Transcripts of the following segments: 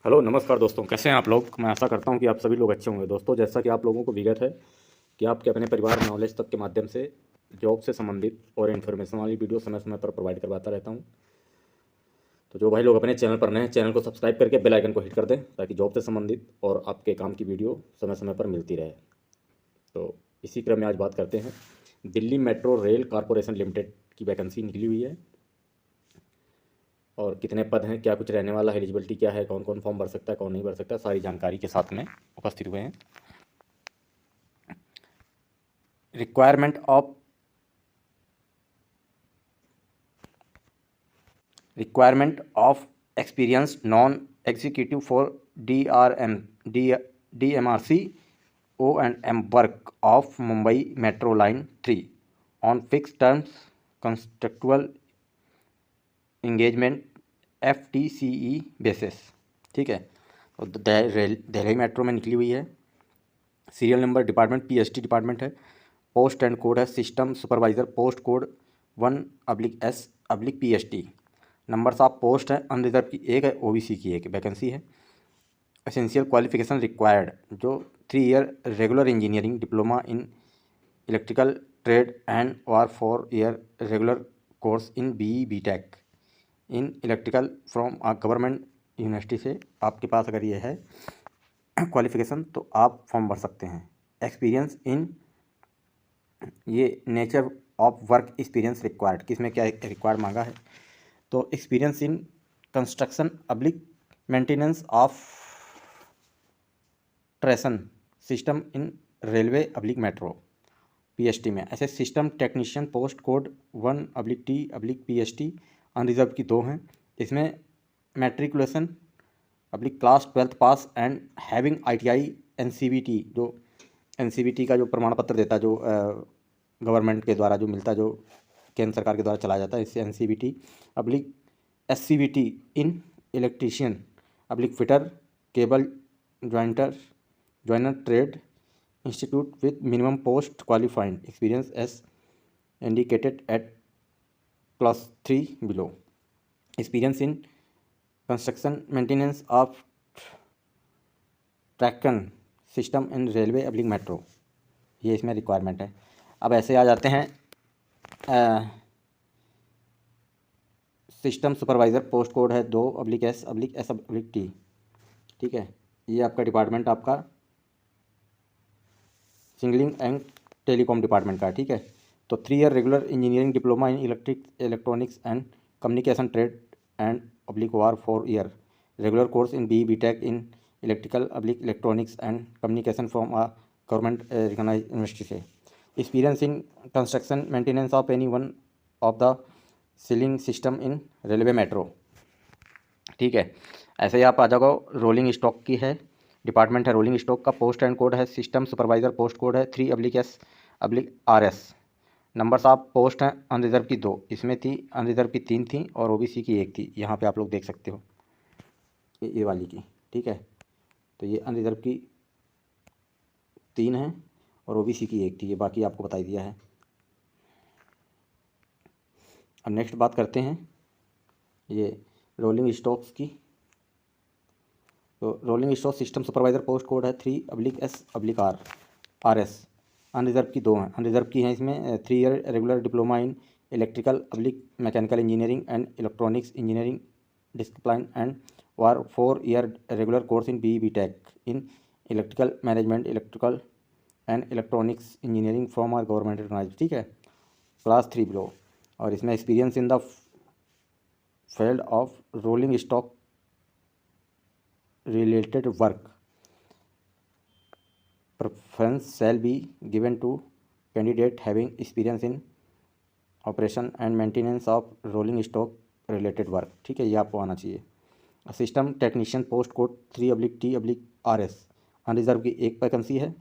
Hello नमस्कार दोस्तों, कैसे हैं आप लोग। मैं आशा करता हूं कि आप सभी लोग अच्छे होंगे। दोस्तों, जैसा कि आप लोगों को विगत है कि आपके अपने परिवार नॉलेज तक के माध्यम से जॉब से संबंधित और इन्फॉर्मेशन वाली वीडियो समय समय पर प्रोवाइड करवाता रहता हूं। तो जो भाई लोग अपने चैनल पर नए हैं, चैनल को सब्सक्राइब करके बेल आइकन को हिट कर दें ताकि जॉब से संबंधित और आपके काम की वीडियो समय समय पर मिलती रहे। तो इसी क्रम में आज बात करते हैं। Delhi metro rail corporation limited की वैकेंसी निकली हुई है और कितने पद हैं, क्या कुछ रहने वाला है, एलिजिबिलिटी क्या है, कौन कौन फॉर्म भर सकता है, कौन नहीं भर सकता, सारी जानकारी के साथ में उपस्थित हुए हैं। Requirement of requirement of experienced non-executive for DMRC O&M work of Mumbai Metro Line 3 on fixed terms contractual engagement FTCE basis। ठीक है, तो दिल्ली मेट्रो में निकली हुई है। Serial number department PST department है। पोस्ट एंड कोड है system supervisor, post code 1/S/PST। Numbers of post है, अनरिजर्व की एक है, OBC की एक वैकेंसी है। एसेंशियल क्वालिफिकेशन रिक्वायर्ड जो 3 year regular engineering diploma in electrical trade and और 4 year regular course in BE/BTech in electrical from government university से आपके पास अगर ये है क्वालिफिकेशन तो आप फॉर्म भर सकते हैं। एक्सपीरियंस इन ये nature of work experience required, किसमें क्या रिक्वायर्ड मांगा है। तो experience in construction oblique maintenance of traction system in railway oblique metro PST में। ऐसे system technician post code 1/T/PST unreserve की 2 हैं। इसमें matriculation class 12th pass and having ITI NCVT, जो NCVT का जो प्रमाण पत्र देता है, जो गवर्नमेंट के द्वारा जो मिलता है, जो केंद्र सरकार के द्वारा चलाया जाता है, इससे NCVT SCVT in electrician fitter cable joiner trade institute with minimum post qualifying experience as indicated at class 3 below. Experience in construction maintenance of traction system in railway metro, ये इसमें रिक्वायरमेंट है। अब ऐसे आ जाते हैं सिस्टम सुपरवाइज़र, पोस्ट कोड है 2/S/S/T। ठीक है, ये आपका डिपार्टमेंट आपका सिग्नलिंग एंड टेलीकॉम डिपार्टमेंट का है। ठीक है, तो 3 year regular engineering diploma in electronics and communication trade and /OR 4 year regular course in BE/BTech in electrical electronics and communication from a government recognised university से। Experience in construction maintenance of any one of the ceiling system in railway metro. ठीक है, ऐसे ही आप आ जाओ। Rolling stock की है, department है rolling stock का। पोस्ट एंड कोड है सिस्टम सुपरवाइज़र, पोस्ट कोड है 3/S/RS। नंबर्स ऑफ पोस्ट हैं अनरिजर्व की 2, इसमें थी अनरिजर्व की 3 थी और OBC की 1 थी। यहाँ पे आप लोग देख सकते हो ये वाली की। ठीक है, तो ये अनरिजर्व की 3 हैं और OBC की 1 थी, ये बाकी आपको बता दिया है। अब नेक्स्ट बात करते हैं ये रोलिंग स्टॉक्स की। तो rolling stock system supervisor post code है 3/S/RS। अनरिजर्व की 2 हैं, अनरिजर्व की हैं इसमें 3 year regular diploma in electrical mechanical engineering and electronics engineering discipline and 4 year regular course in BE/BTech in electrical management electrical and electronics engineering from our government recognized. ठीक है, class 3 below. और इसमें experience in the field of rolling stock related work preference shall be given to candidate having experience in operation and maintenance of rolling stock related work। ठीक है, ये आपको आना चाहिए। System technician post code 3/T/RS unreserve की 1 vacancy है।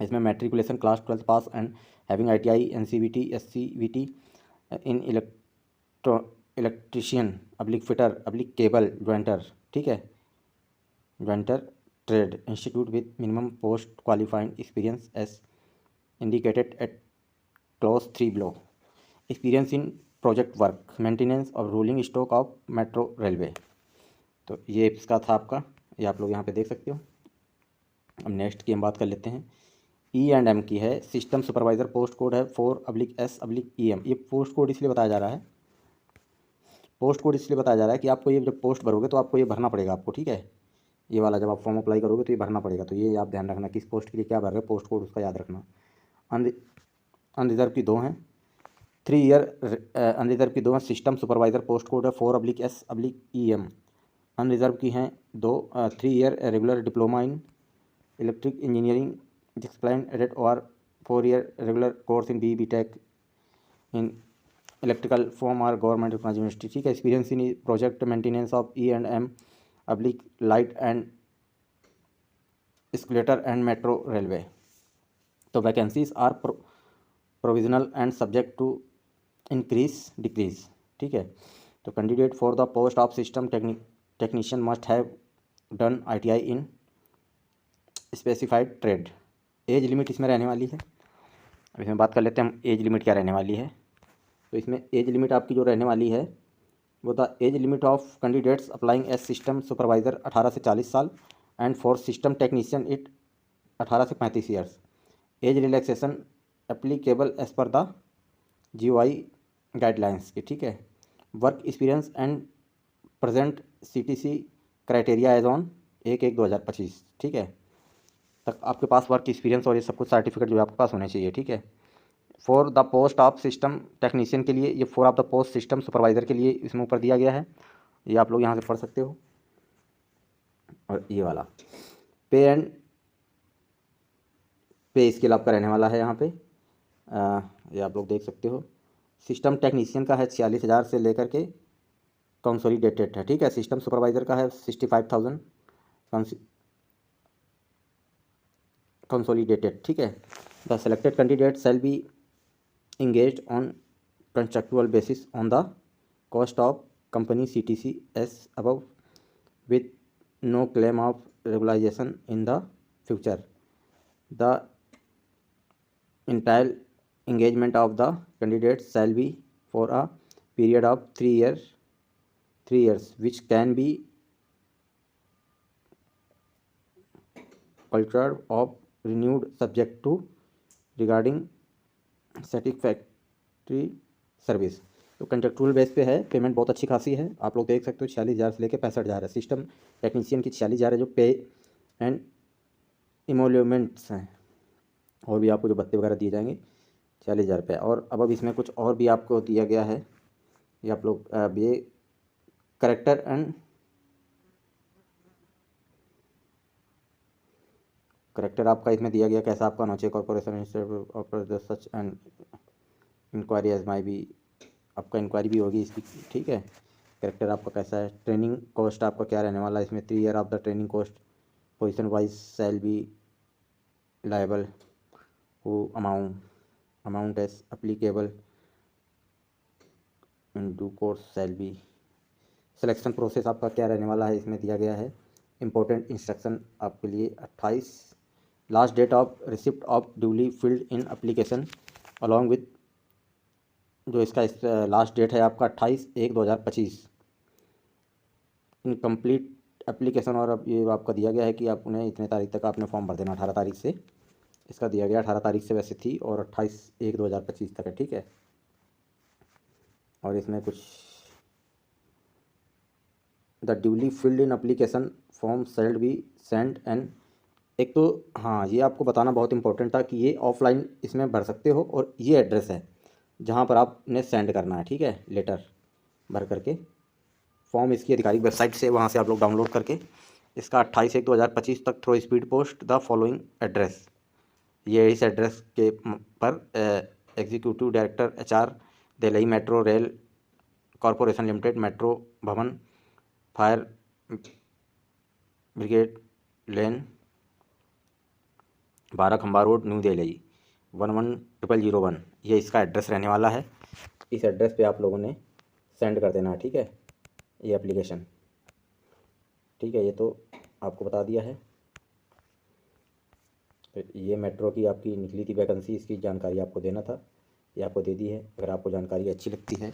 इसमें matriculation class 12th pass and having ITI NCVT SCVT in electrician fitter cable jointer. ठीक है, jointer trade institute with minimum post qualifying experience as indicated at clause 3 below. Experience in project work maintenance और rolling stock of metro railway. तो ये इसका था आपका, ये आप लोग यहाँ पे देख सकते हो। अब नेक्स्ट की हम बात कर लेते हैं। E&M की है, सिस्टम सुपरवाइज़र, पोस्ट कोड है 4/S/EM। ये पोस्ट कोड इसलिए बताया जा रहा है, पोस्ट कोड इसलिए बताया जा रहा है कि आपको ये जब पोस्ट भरोगे तो आपको ये भरना पड़ेगा आपको, ठीक है। ये वाला जब आप फॉर्म अप्लाई करोगे तो ये भरना पड़ेगा, तो ये आप ध्यान रखना कि इस पोस्ट के लिए क्या भर रहे हो, पोस्ट कोड उसका याद रखना। अनरिजर्व की 2 हैं, 3 ईयर अनरिजर्व की 2 हैं, सिस्टम सुपरवाइज़र पोस्ट कोड है 4/S/EM। अनरिजर्व की हैं 2, 3 year regular diploma in electric engineering discipline added और 4 year regular course in BTech in electrical form और गवर्नमेंट यूनिवर्सिटी, ठीक है। Experience in project maintenance of E&M oblique light and escalator and metro railway. तो vacancies are provisional and subject to increase decrease, ठीक है। तो candidate for the post of system technician must have done ITI in specified trade. Age limit इसमें रहने वाली है। अब इसमें बात कर लेते हैं हम एज लिमिट क्या रहने वाली है। तो इसमें एज लिमिट आपकी जो रहने वाली है वो the age limit of candidates applying as system supervisor 18 से 40 साल and for system technician it 18 से 35 years. Age relaxation applicable as per the GOI guidelines की, ठीक है। Work experience and present CTC criteria as on 1/1/2025, ठीक है। तक आपके पास वर्क एक्सपीरियंस और ये सब कुछ सर्टिफिकेट जो है आपके पास होने चाहिए, ठीक है। For the post of system technician के लिए, ये for of the post system supervisor के लिए इसमें ऊपर दिया गया है, ये आप लोग यहाँ से पढ़ सकते हो। और ये वाला पे स्केल आपका रहने वाला है यहाँ पे, ये आप लोग देख सकते हो। सिस्टम टेक्नीशियन का है 46,000 से लेकर के कंसोलिडेटेड है, ठीक है। सिस्टम सुपरवाइज़र का है 65,000 कंसोलिडेटेड, ठीक है। The selected candidate shall be engaged on contractual basis on the cost of company CTC as above with no claim of regularization in the future. The entire engagement of the candidate shall be for a period of 3 years which can be altered or renewed subject to regarding satisfactory service. तो contractual base पे है, payment बहुत अच्छी खासी है, आप लोग देख सकते हो 46,000 से लेकर 65,000 है। सिस्टम टेक्नीशियन की 46,000 है जो पे एंड इमोल्यूमेंट्स हैं, और भी आपको जो भत्ते वगैरह दिए जाएंगे 40,000 रुपये। और अब इसमें कुछ और भी आपको दिया गया है, ये आप लोग ये करेक्टर आपका इसमें दिया गया कैसा आपका होना चाहिए। Corporation such and inquiry as my भी, आपका इंक्वायरी भी होगी इसकी, ठीक है। करेक्टर आपका कैसा है। ट्रेनिंग कॉस्ट आपका क्या रहने वाला है इसमें, 3 year of the training cost position wise shall be liable who amount as applicable in do course shall be. Selection process आपका क्या रहने वाला है इसमें दिया गया है। इंपॉर्टेंट इंस्ट्रक्शन आपके लिए 28 last date of receipt of duly filled in application along with, जो इसका लास्ट डेट है आपका 28/1/2025 इन कंप्लीट एप्लीकेशन। और अब ये आपका दिया गया है कि आप उन्हें इतने तारीख तक आपने फॉर्म भर देना, 18 तारीख से इसका दिया गया, 18 तारीख से वैसे थी और 28/1/2025 तक है, ठीक है। और इसमें कुछ the duly filled in application form shall be send and, एक तो हाँ ये आपको बताना बहुत इंपॉर्टेंट था कि ये ऑफलाइन इसमें भर सकते हो, और ये एड्रेस है जहाँ पर आपने सेंड करना है, ठीक है। लेटर भर करके फॉर्म इसकी आधिकारिक वेबसाइट से, वहाँ से आप लोग डाउनलोड करके इसका 28/1/2025 तक through speed post the following address, ये इस एड्रेस के पर executive director HR Delhi metro rail corporation limited, metro भवन, फायर ब्रिगेड लेन, 12 खंबा रोड, न्यू दिल्ली 110001, ये इसका एड्रेस रहने वाला है। इस एड्रेस पे आप लोगों ने सेंड कर देना है, ठीक है, ये एप्लीकेशन, ठीक है। ये तो आपको बता दिया है। तो ये मेट्रो की आपकी निकली थी वैकेंसी, इसकी जानकारी आपको देना था, ये आपको दे दी है। अगर आपको जानकारी अच्छी लगती है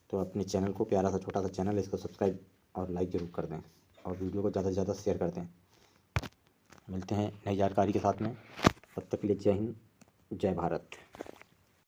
तो अपने चैनल को, प्यारा सा छोटा सा चैनल, इसको सब्सक्राइब और लाइक ज़रूर कर दें। और वीडियो को ज़्यादा से ज़्यादा शेयर कर दें। मिलते हैं नई जानकारी के साथ में, तब तक के लिए जय हिंद, जय भारत।